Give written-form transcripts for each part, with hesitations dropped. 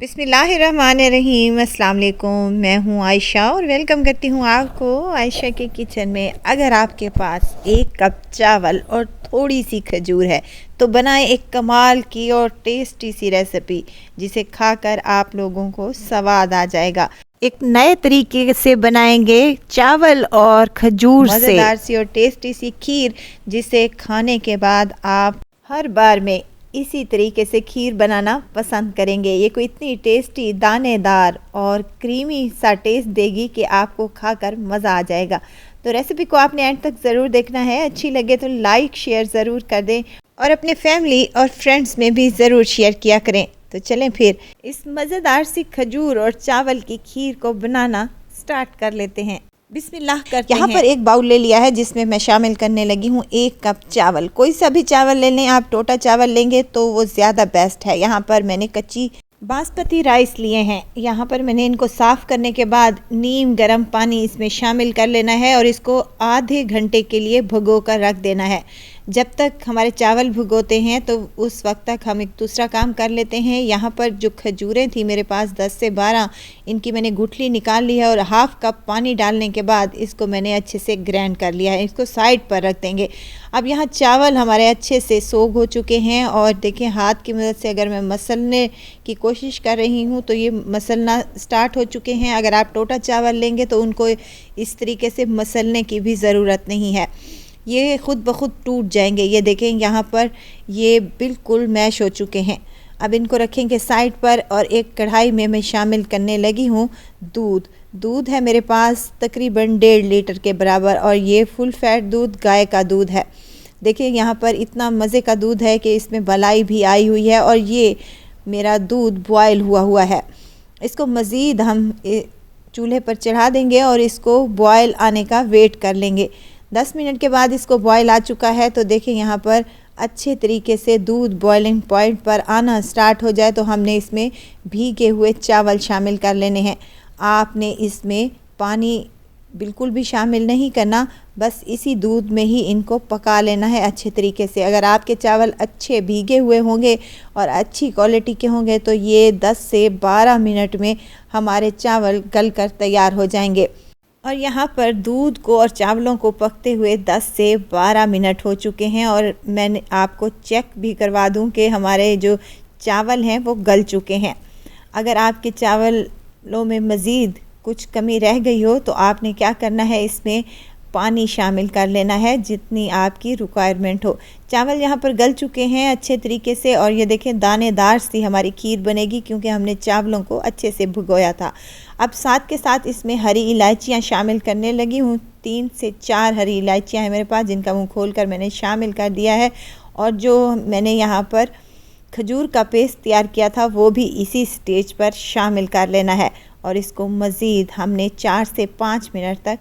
बिस्मिल्लाहिर्रहमानिर्रहीम। अस्सलाम वालेकुम। मैं हूँ आयशा और वेलकम करती हूँ आपको आयशा के किचन में। अगर आपके पास एक कप चावल और थोड़ी सी खजूर है तो बनाएं एक कमाल की और टेस्टी सी रेसिपी जिसे खाकर आप लोगों को स्वाद आ जाएगा। एक नए तरीके से बनाएंगे चावल और खजूर से मज़ेदार सी और टेस्टी सी खीर, जिसे खाने के बाद आप हर बार में इसी तरीके से खीर बनाना पसंद करेंगे। ये कोई इतनी टेस्टी, दानेदार और क्रीमी सा टेस्ट देगी कि आपको खाकर मज़ा आ जाएगा। तो रेसिपी को आपने एंड तक ज़रूर देखना है। अच्छी लगे तो लाइक शेयर ज़रूर कर दें और अपने फैमिली और फ्रेंड्स में भी ज़रूर शेयर किया करें। तो चलें फिर इस मज़ेदार सी खजूर और चावल की खीर को बनाना स्टार्ट कर लेते हैं। बिस्मिल्लाह करते हैं। यहाँ पर एक बाउल ले लिया है जिसमें मैं शामिल करने लगी हूँ 1 कप चावल। कोई सा भी चावल ले लें, आप टोटा चावल लेंगे तो वो ज़्यादा बेस्ट है। यहाँ पर मैंने कच्ची बासमती राइस लिए हैं। यहाँ पर मैंने इनको साफ़ करने के बाद नीम गर्म पानी इसमें शामिल कर लेना है और इसको आधे घंटे के लिए भिगो कर रख देना है। जब तक हमारे चावल भिगोते हैं तो उस वक्त तक हम एक दूसरा काम कर लेते हैं। यहाँ पर जो खजूरें थी मेरे पास 10 से 12, इनकी मैंने गुठली निकाल ली है और हाफ़ कप पानी डालने के बाद इसको मैंने अच्छे से ग्राइंड कर लिया है। इसको साइड पर रख देंगे। अब यहाँ चावल हमारे अच्छे से सोख हो चुके हैं और देखें हाथ की मदद से अगर मैं मसलने की कोशिश कर रही हूँ तो ये मसलना स्टार्ट हो चुके हैं। अगर आप टोटा चावल लेंगे तो उनको इस तरीके से मसलने की भी ज़रूरत नहीं है, ये ख़ुद ब खुद टूट जाएंगे। ये देखें यहाँ पर ये बिल्कुल मैश हो चुके हैं। अब इनको रखेंगे साइड पर और एक कढ़ाई में मैं शामिल करने लगी हूँ दूध है मेरे पास तकरीबन 1.5 लीटर के बराबर और ये फुल फैट दूध गाय का दूध है। देखिए यहाँ पर इतना मज़े का दूध है कि इसमें मलाई भी आई हुई है और ये मेरा दूध बॉयल हुआ है। इसको मज़ीद हम चूल्हे पर चढ़ा देंगे और इसको बॉयल आने का वेट कर लेंगे। 10 मिनट के बाद इसको बॉयल आ चुका है तो देखें यहाँ पर अच्छे तरीके से दूध बॉइलिंग पॉइंट पर आना स्टार्ट हो जाए तो हमने इसमें भीगे हुए चावल शामिल कर लेने हैं। आपने इसमें पानी बिल्कुल भी शामिल नहीं करना, बस इसी दूध में ही इनको पका लेना है अच्छे तरीके से। अगर आपके चावल अच्छे भीगे हुए होंगे और अच्छी क्वालिटी के होंगे तो ये 10 से 12 मिनट में हमारे चावल गल कर तैयार हो जाएंगे। और यहाँ पर दूध को और चावलों को पकते हुए 10 से 12 मिनट हो चुके हैं और मैंने आपको चेक भी करवा दूँ कि हमारे जो चावल हैं वो गल चुके हैं। अगर आपके चावलों में मज़ीद कुछ कमी रह गई हो तो आपने क्या करना है, इसमें पानी शामिल कर लेना है जितनी आपकी रिक्वायरमेंट हो। चावल यहाँ पर गल चुके हैं अच्छे तरीके से और ये देखें दानेदार सी हमारी खीर बनेगी क्योंकि हमने चावलों को अच्छे से भिगोया था। अब साथ के साथ इसमें हरी इलायचियाँ शामिल करने लगी हूँ। 3 से 4 हरी इलायचियाँ हैं मेरे पास जिनका मुँह खोलकर मैंने शामिल कर दिया है। और जो मैंने यहाँ पर खजूर का पेस्ट तैयार किया था वो भी इसी स्टेज पर शामिल कर लेना है और इसको मज़ीद हमने 4 से 5 मिनट तक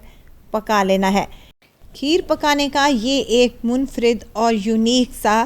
पका लेना है। खीर पकाने का ये एक मुनफरिद और यूनिक सा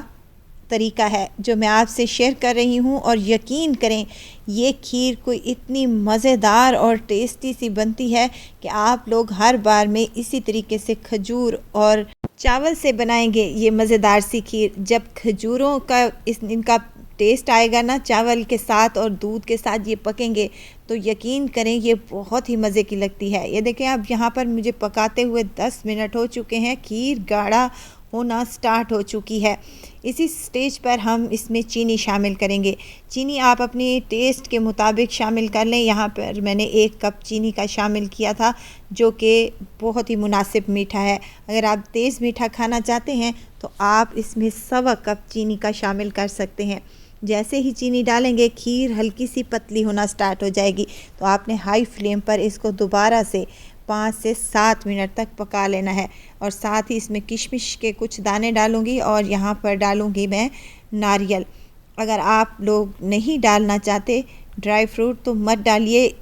तरीका है जो मैं आपसे शेयर कर रही हूँ और यकीन करें ये खीर कोई इतनी मज़ेदार और टेस्टी सी बनती है कि आप लोग हर बार में इसी तरीके से खजूर और चावल से बनाएंगे ये मज़ेदार सी खीर। जब खजूरों का इनका टेस्ट आएगा ना चावल के साथ और दूध के साथ ये पकेंगे तो यकीन करें ये बहुत ही मज़े की लगती है। ये देखें अब यहाँ पर मुझे पकाते हुए 10 मिनट हो चुके हैं, खीर गाढ़ा होना स्टार्ट हो चुकी है। इसी स्टेज पर हम इसमें चीनी शामिल करेंगे। चीनी आप अपनी टेस्ट के मुताबिक शामिल कर लें। यहाँ पर मैंने 1 कप चीनी का शामिल किया था जो कि बहुत ही मुनासिब मीठा है। अगर आप तेज़ मीठा खाना चाहते हैं तो आप इसमें 1.25 कप चीनी का शामिल कर सकते हैं। जैसे ही चीनी डालेंगे खीर हल्की सी पतली होना स्टार्ट हो जाएगी तो आपने हाई फ्लेम पर इसको दोबारा से 5 से 7 मिनट तक पका लेना है। और साथ ही इसमें किशमिश के कुछ दाने डालूंगी और यहाँ पर डालूंगी मैं नारियल। अगर आप लोग नहीं डालना चाहते ड्राई फ्रूट तो मत डालिए,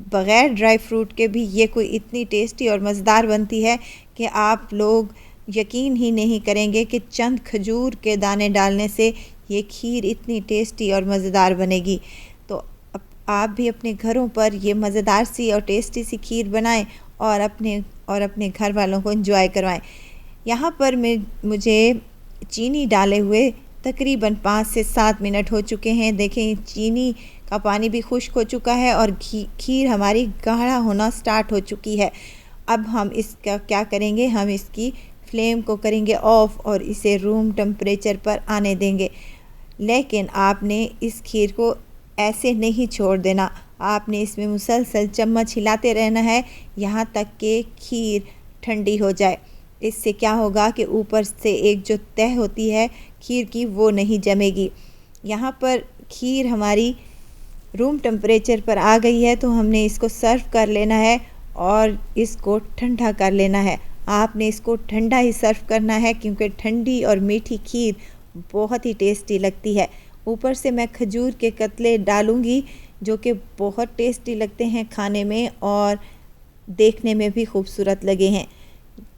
बग़ैर ड्राई फ्रूट के भी ये कोई इतनी टेस्टी और मज़ेदार बनती है कि आप लोग यकीन ही नहीं करेंगे कि चंद खजूर के दाने डालने से ये खीर इतनी टेस्टी और मज़ेदार बनेगी। तो आप भी अपने घरों पर ये मज़ेदार सी और टेस्टी सी खीर बनाएं और अपने घर वालों को एंजॉय करवाएं। यहाँ पर मुझे चीनी डाले हुए तकरीबन 5 से 7 मिनट हो चुके हैं। देखें चीनी का पानी भी खुश्क हो चुका है और खीर हमारी गाढ़ा होना स्टार्ट हो चुकी है। अब हम इसका क्या करेंगे, हम इसकी फ्लेम को करेंगे ऑफ़ और इसे रूम टेम्परेचर पर आने देंगे। लेकिन आपने इस खीर को ऐसे नहीं छोड़ देना, आपने इसमें मुसलसल चम्मच हिलाते रहना है यहाँ तक कि खीर ठंडी हो जाए। इससे क्या होगा कि ऊपर से एक जो तह होती है खीर की वो नहीं जमेगी। यहाँ पर खीर हमारी रूम टेम्परेचर पर आ गई है तो हमने इसको सर्व कर लेना है और इसको ठंडा कर लेना है। आपने इसको ठंडा ही सर्व करना है क्योंकि ठंडी और मीठी खीर बहुत ही टेस्टी लगती है। ऊपर से मैं खजूर के कतले डालूँगी जो कि बहुत टेस्टी लगते हैं खाने में और देखने में भी खूबसूरत लगे हैं।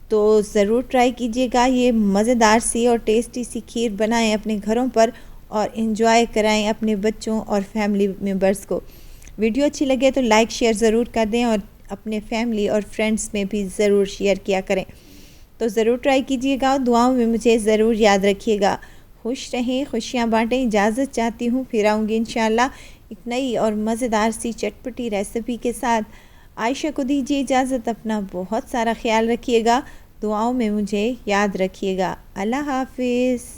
तो ज़रूर ट्राई कीजिएगा, ये मज़ेदार सी और टेस्टी सी खीर बनाएं अपने घरों पर और इन्जॉय कराएं अपने बच्चों और फैमिली मेम्बर्स को। वीडियो अच्छी लगे तो लाइक शेयर ज़रूर कर दें और अपने फैमिली और फ्रेंड्स में भी ज़रूर शेयर किया करें। तो ज़रूर ट्राई कीजिएगा, दुआओं में मुझे ज़रूर याद रखिएगा। खुश रहें, खुशियाँ बाँटें। इजाज़त चाहती हूँ, फिर आऊँगी इंशाल्लाह एक नई और मज़ेदार सी चटपटी रेसिपी के साथ। आयशा को दीजिए इजाज़त, अपना बहुत सारा ख्याल रखिएगा, दुआओं में मुझे याद रखिएगा। अल्लाह हाफ़िज़।